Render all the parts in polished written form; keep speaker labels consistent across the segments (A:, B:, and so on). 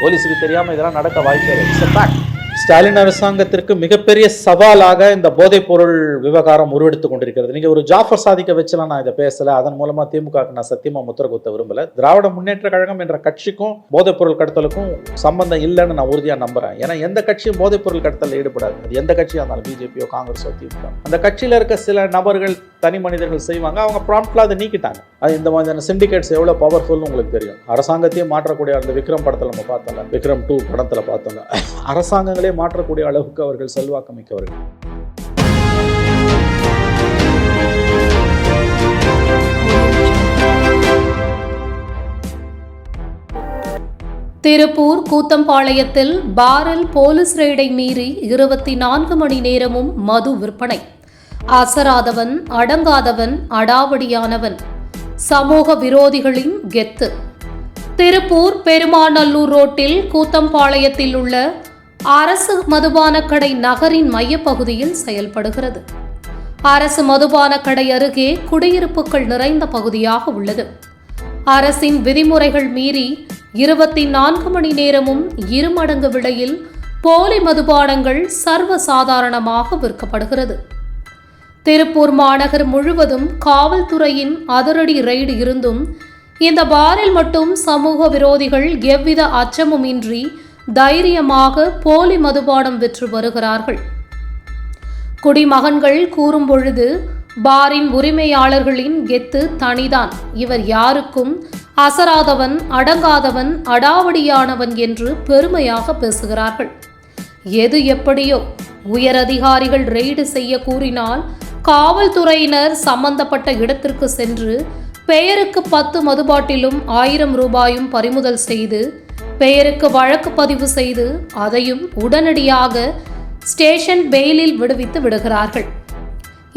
A: போலீஸுக்கு தெரியாமல் இதெல்லாம் நடக்க வாய்ப்பே இல்லை. ஸ்டாலின் அரசாங்கத்திற்கு மிகப்பெரிய சவாலாக இந்த போதைப் பொருள் விவகாரம் உருவெடுத்துக் கொண்டிருக்கிறது. நீங்க ஒரு ஜாஃபர் சாதிக்க வச்சலாம், நான் இதை பேசல, அதன் மூலமா திமுக நான் சத்தியமா முத்திர குத்த விரும்பல. திராவிட முன்னேற்ற கழகம் என்ற கட்சிக்கும் போதைப் பொருள் கடத்தலுக்கும் சம்பந்தம் இல்லைன்னு நான் உறுதியா நம்புறேன். ஏன்னா எந்த கட்சியும் போதைப் பொருள் கடத்தல் ஈடுபடாது. அது எந்த கட்சியா இருந்தாலும் பிஜேபியோ காங்கிரஸோ திமுக, அந்த கட்சியில இருக்க சில நபர்கள் தனி மனிதர்கள் செய்வாங்க, அவங்க ப்ராம்ப்ட்ல அதை நீக்கிட்டாங்க. அது இந்த மாதிரியான சிண்டிகேட்ஸ் எவ்வளவு பவர்ஃபுல்னு உங்களுக்கு தெரியும். அரசாங்கத்தையே மாற்றக்கூடிய அந்த விக்ரம் படத்துல நம்ம பார்த்தோம்ல, விக்ரம் 2 படத்துல பார்த்தோம்ல, அரசாங்கங்களே மாற்றக்கூடிய அளவுக்கு அவர்கள் செல்வாக்கு மிக்கவர்கள்.
B: திருப்பூர் கூத்தம்பாளையத்தில் பாரில் போலீஸ் ரெய்டை மீறி 24 மணி நேரமும் மது விற்பனை. அசராதவன், அடங்காதவன், அடாவடியானவன், சமூக விரோதிகளின் கெத்து. திருப்பூர் பெருமாநல்லூர் ரோட்டில் கூத்தம்பாளையத்தில் உள்ள அரசு மதுபான கடை நகரின் மையப்பகுதியில் செயல்படுகிறது. அரசு மதுபான கடை அருகே குடியிருப்புகள் நிறைந்த பகுதியாக உள்ளது. அரசின் விதிமுறைகள் மீறி 24 மணி நேரமும் இருமடங்கு விலையில் போலி மதுபானங்கள் சர்வசாதாரணமாக விற்கப்படுகிறது. திருப்பூர் மாநகர் முழுவதும் காவல்துறையின் அதிரடி ரெய்டு இருந்தும் இந்த பாரில் மட்டும் சமூக விரோதிகள் எவ்வித அச்சமும் இன்றி தைரியமாக போலி மதுபானம் விற்று வருகிறார்கள். குடிமகன்கள் கூறும் பொழுது பாரின் உரிமையாளர்களின் கெத்து தனிதான். இவர் யாருக்கும் அசராதவன், அடங்காதவன், அடாவடியானவன் என்று பெருமையாக பேசுகிறார்கள். எது எப்படியோ உயரதிகாரிகள் ரெய்டு செய்ய கூறினால் காவல்துறையினர் சம்பந்தப்பட்ட இடத்திற்கு சென்று பெயருக்கு 10 மதுபாட்டிலும் 1000 ரூபாயும் பறிமுதல் செய்து பெயருக்கு வழக்கு பதிவு செய்து அதையும் உடனடியாக ஸ்டேஷன் பெயிலில் விடுவித்து விடுகிறார்கள்.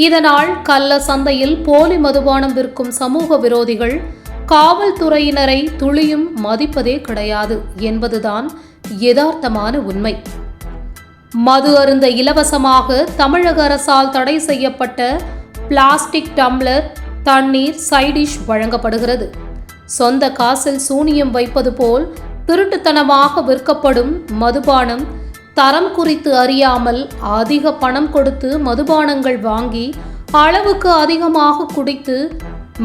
B: இதனால் கள்ள சந்தையில் போலி மதுபானம் விற்கும் சமூக விரோதிகள் காவல்துறையினரை துளியும் மதிப்பதே கிடையாது என்பதுதான் யதார்த்தமான உண்மை. மது அருந்த இலவசமாக தமிழக அரசால் தடை செய்யப்பட்ட பிளாஸ்டிக் டம்ளர், தண்ணீர், சைடிஷ் வழங்கப்படுகிறது. சொந்த காசில் சூனியம் வைப்பது போல் திருட்டுத்தனமாக விற்கப்படும் மதுபானம் தரம் குறித்து அறியாமல் அதிக பணம் கொடுத்து மதுபானங்கள் வாங்கி அளவுக்கு அதிகமாக குடித்து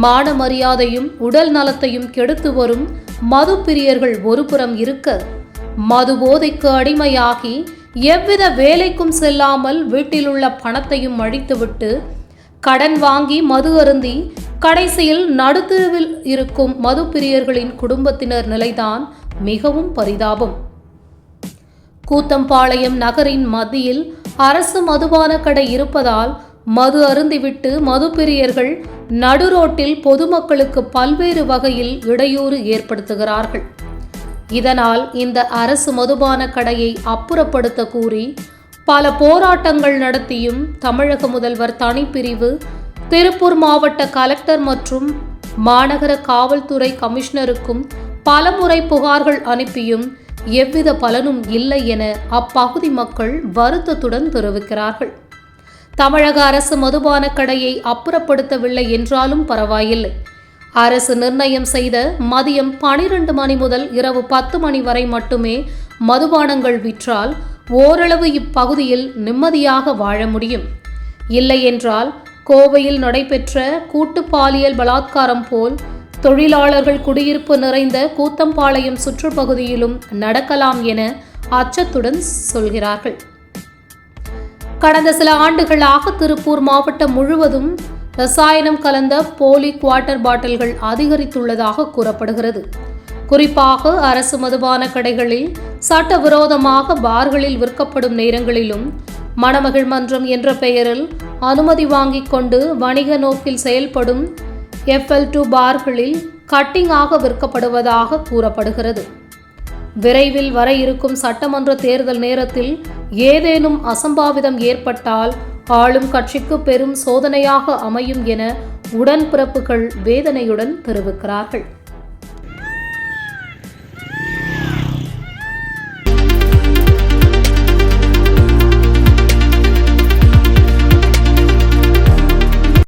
B: மான மரியாதையும் உடல் நலத்தையும் கெடுத்து வரும் மது பிரியர்கள் ஒருபுறம் இருக்க, மது போதைக்கு அடிமையாகி எவ்வித வேலைக்கும் செல்லாமல் வீட்டிலுள்ள பணத்தையும் அழித்துவிட்டு கடன் வாங்கி மது அருந்தி கடைசியில் நடுத்தெருவில் இருக்கும் மது பிரியர்களின் குடும்பத்தினர் நிலைதான் மிகவும் பரிதாபம். கூத்தம்பாளையம் நகரின் மத்தியில் அரசு மதுபான கடை இருப்பதால் மது அருந்திவிட்டு மது பிரியர்கள் நடுரோட்டில் பொதுமக்களுக்கு பல்வேறு வகையில் இடையூறு ஏற்படுத்துகிறார்கள். இதனால் இந்த அரசு மதுபான கடையை அப்புறப்படுத்த கூறி பல போராட்டங்கள் நடத்தியும் தமிழக முதல்வர் தனிப்பிரிவு, திருப்பூர் மாவட்ட கலெக்டர் மற்றும் மாநகர காவல்துறை கமிஷனருக்கும் பலமுறை புகார்கள் அனுப்பியும் எவ்வித பலனும் இல்லை என அப்பகுதி மக்கள் வருத்தத்துடன் தெரிவிக்கிறார்கள். தமிழக அரசு மதுபான கடையை அப்புறப்படுத்தவில்லை என்றாலும் பரவாயில்லை. அரசு நிர்ணயம் செய்த மதியம் 12 மணி முதல் இரவு 10 மணி வரை மட்டுமே மதுபானங்கள் விற்றால் ஓரளவு இப்பகுதியில் நிம்மதியாக வாழ முடியும். இல்லை என்றால் கோவையில் நடைபெற்ற கூட்டு பாலியல் பலாத்காரம் போல் தொழிலாளர்கள் குடியிருப்பு நிறைந்த கூத்தம்பாளையம் சுற்றுப்பகுதியிலும் நடக்கலாம் என அச்சத்துடன் சொல்கிறார்கள். கடந்த சில ஆண்டுகளாக திருப்பூர் மாவட்டம் முழுவதும் ரசாயனம் கலந்த போலி குவார்ட்டர் பாட்டில்கள் அதிகரித்துள்ளதாக கூறப்படுகிறது. குறிப்பாக அரசு மதுபான கடைகளில் சட்டவிரோதமாக பார்களில் விற்கப்படும் நேரங்களிலும் மணமகள் மன்றம் என்ற பெயரில் அனுமதி வாங்கிக் கொண்டு வணிக நோக்கில் செயல்படும் FL2 பார்களில் கட்டிங்காக விற்கப்படுவதாக கூறப்படுகிறது. விரைவில் வர இருக்கும் சட்டமன்ற தேர்தல் நேரத்தில் ஏதேனும் அசம்பாவிதம் ஏற்பட்டால் ஆளும் கட்சிக்கு பெரும் சோதனையாக அமையும் என உடன்பிறப்புகள் வேதனையுடன் தெரிவிக்கிறார்கள்.